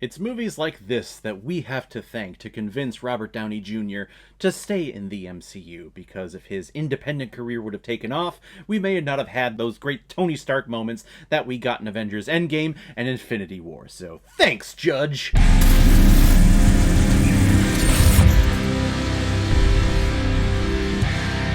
It's movies like this that we have to thank to convince Robert Downey Jr. to stay in the MCU, because if his independent career would have taken off, we may not have had those great Tony Stark moments that we got in Avengers Endgame and Infinity War. So thanks, Judge!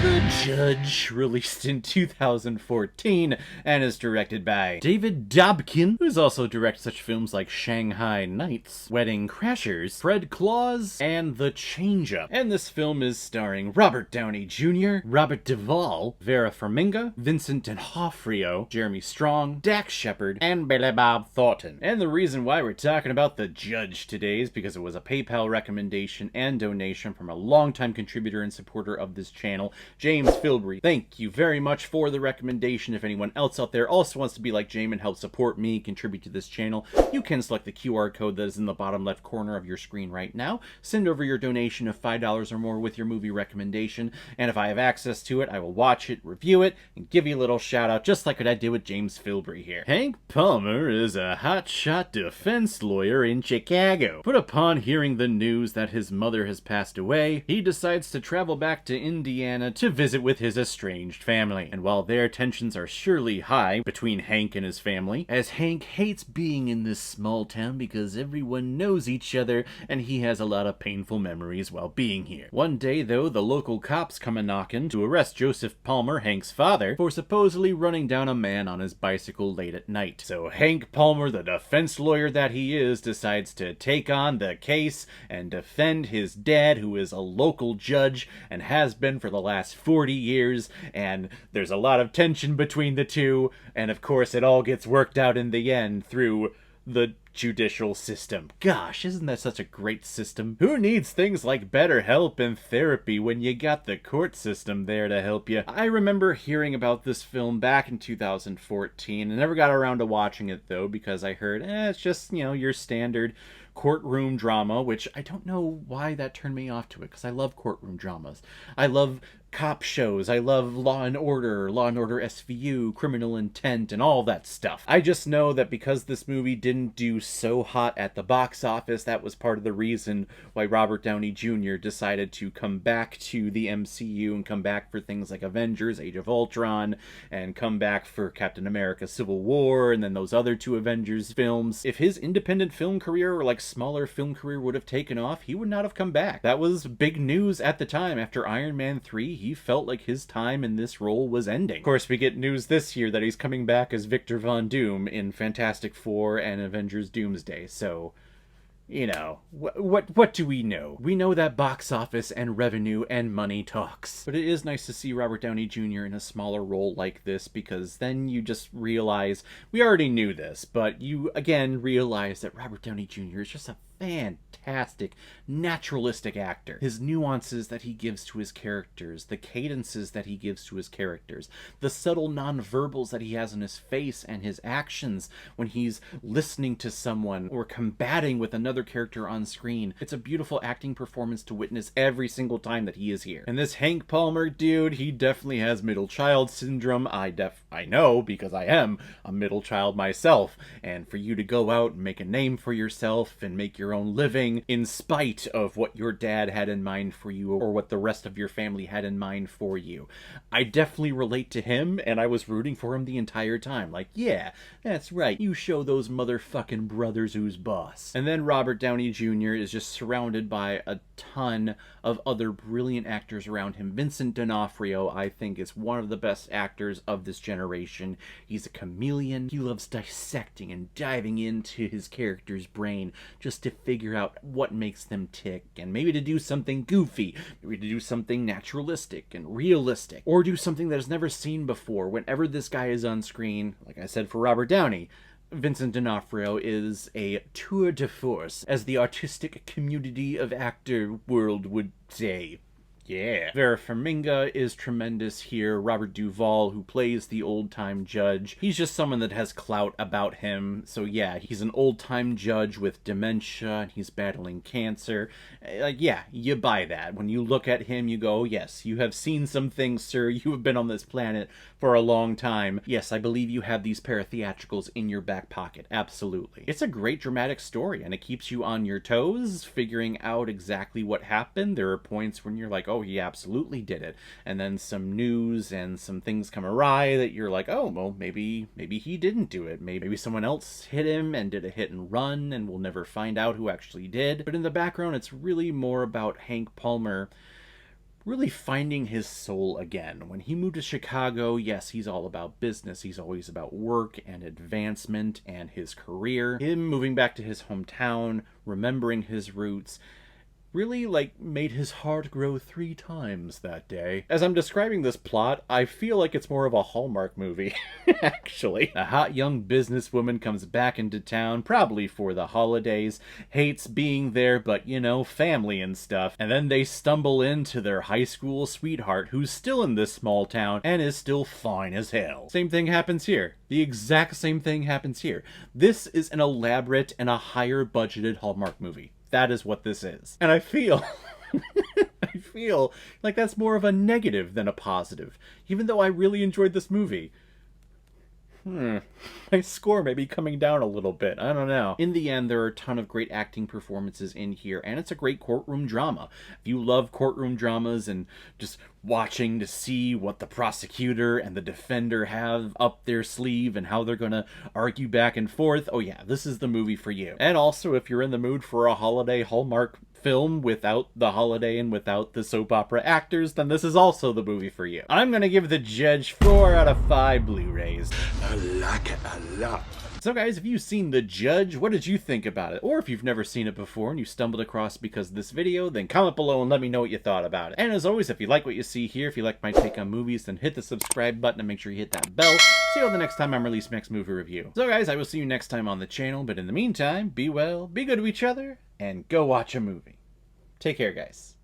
The Judge, released in 2014, and is directed by David Dobkin, who's also directed such films like Shanghai Nights, Wedding Crashers, Fred Claus, and The Change-Up. And this film is starring Robert Downey Jr., Robert Duvall, Vera Farmiga, Vincent D'Onofrio, Jeremy Strong, Dax Shepard, and Billy Bob Thornton. And the reason why we're talking about The Judge today is because it was a PayPal recommendation and donation from a longtime contributor and supporter of this channel, James Filbry. Thank you very much for the recommendation. If anyone else out there also wants to be like James and help support me, contribute to this channel, you can select the QR code that is in the bottom left corner of your screen right now. Send over your donation of $5 or more with your movie recommendation, and if I have access to it, I will watch it, review it, and give you a little shout out just like what I did with James Filbry here. Hank Palmer is a hotshot defense lawyer in Chicago. But upon hearing the news that his mother has passed away, he decides to travel back to Indiana to visit with his estranged family. And while their tensions are surely high between Hank and his family, as Hank hates being in this small town because everyone knows each other and he has a lot of painful memories while being here. One day though, the local cops come a-knocking to arrest Joseph Palmer, Hank's father, for supposedly running down a man on his bicycle late at night. So Hank Palmer, the defense lawyer that he is, decides to take on the case and defend his dad, who is a local judge and has been for the last 40 years, and there's a lot of tension between the two, and of course it all gets worked out in the end through the judicial system. Gosh, isn't that such a great system? Who needs things like better help and therapy when you got the court system there to help you? I remember hearing about this film back in 2014. I never got around to watching it though, because I heard, it's just, your standard courtroom drama, which I don't know why that turned me off to it, because I love courtroom dramas. I love cop shows. I love Law and Order SVU, Criminal Intent, and all that stuff. I just know that because this movie didn't do so hot at the box office, that was part of the reason why Robert Downey Jr. decided to come back to the MCU and come back for things like Avengers, Age of Ultron, and come back for Captain America Civil War, and then those other two Avengers films. If his independent film career or smaller film career would have taken off, he would not have come back. That was big news at the time. After Iron Man 3, he felt like his time in this role was ending. Of course, we get news this year that he's coming back as Victor Von Doom in Fantastic Four and Avengers Doomsday, so what do we know? We know that box office and revenue and money talks. But it is nice to see Robert Downey Jr. in a smaller role like this, because then you just realize, we already knew this, but you again realize that Robert Downey Jr. is just a fantastic, naturalistic actor. His nuances that he gives to his characters, the cadences that he gives to his characters, the subtle nonverbals that he has in his face and his actions when he's listening to someone or combating with another character on screen. It's a beautiful acting performance to witness every single time that he is here. And this Hank Palmer dude, he definitely has middle child syndrome. I know, because I am a middle child myself. And for you to go out and make a name for yourself and make your own living in spite of what your dad had in mind for you or what the rest of your family had in mind for you, I definitely relate to him, and I was rooting for him the entire time. Like, yeah, that's right, you show those motherfucking brothers who's boss. And then Robert Downey Jr. is just surrounded by a ton of other brilliant actors around him. Vincent D'Onofrio, I think, is one of the best actors of this generation. He's a chameleon. He loves dissecting and diving into his character's brain just to figure out what makes them tick, and maybe to do something goofy, maybe to do something naturalistic and realistic, or do something that is never seen before. Whenever this guy is on screen, like I said for Robert Downey, Vincent D'Onofrio is a tour de force, as the artistic community of actor world would say. Yeah. Vera Farmiga is tremendous here. Robert Duvall, who plays the old-time judge, he's just someone that has clout about him. So yeah, he's an old-time judge with dementia, and he's battling cancer. Like, yeah, you buy that. When you look at him, you go, yes, you have seen some things, sir. You have been on this planet for a long time. Yes, I believe you have these pair of theatricals in your back pocket. Absolutely. It's a great dramatic story, and it keeps you on your toes, figuring out exactly what happened. There are points when you're like, oh, he absolutely did it. And then some news and some things come awry that you're like, oh, well, maybe he didn't do it. Maybe someone else hit him and did a hit and run, and we'll never find out who actually did. But in the background, it's really more about Hank Palmer really finding his soul again. When he moved to Chicago, yes, he's all about business. He's always about work and advancement and his career. Him moving back to his hometown, remembering his roots, really, like, made his heart grow 3 times that day. As I'm describing this plot, I feel like it's more of a Hallmark movie, actually. A hot young businesswoman comes back into town, probably for the holidays, hates being there, but, you know, family and stuff, and then they stumble into their high school sweetheart, who's still in this small town, and is still fine as hell. Same thing happens here. The exact same thing happens here. This is an elaborate and a higher budgeted Hallmark movie. That is what this is. And I feel I feel like that's more of a negative than a positive, even though I really enjoyed this movie. My score may be coming down a little bit. I don't know. In the end, there are a ton of great acting performances in here, and it's a great courtroom drama. If you love courtroom dramas and just watching to see what the prosecutor and the defender have up their sleeve and how they're gonna argue back and forth, oh yeah, this is the movie for you. And also, if you're in the mood for a holiday Hallmark film without the holiday and without the soap opera actors, then this is also the movie for you. I'm gonna give The Judge 4 out of 5 Blu-rays. I like it a lot. So guys, if you've seen The Judge, what did you think about it? Or if you've never seen it before and you stumbled across because of this video, then comment below and let me know what you thought about it. And as always, if you like what you see here, if you like my take on movies, then hit the subscribe button and make sure you hit that bell. See you all the next time I'm releasing my next movie review. So guys, I will see you next time on the channel, but in the meantime, be well, be good to each other, and go watch a movie. Take care, guys.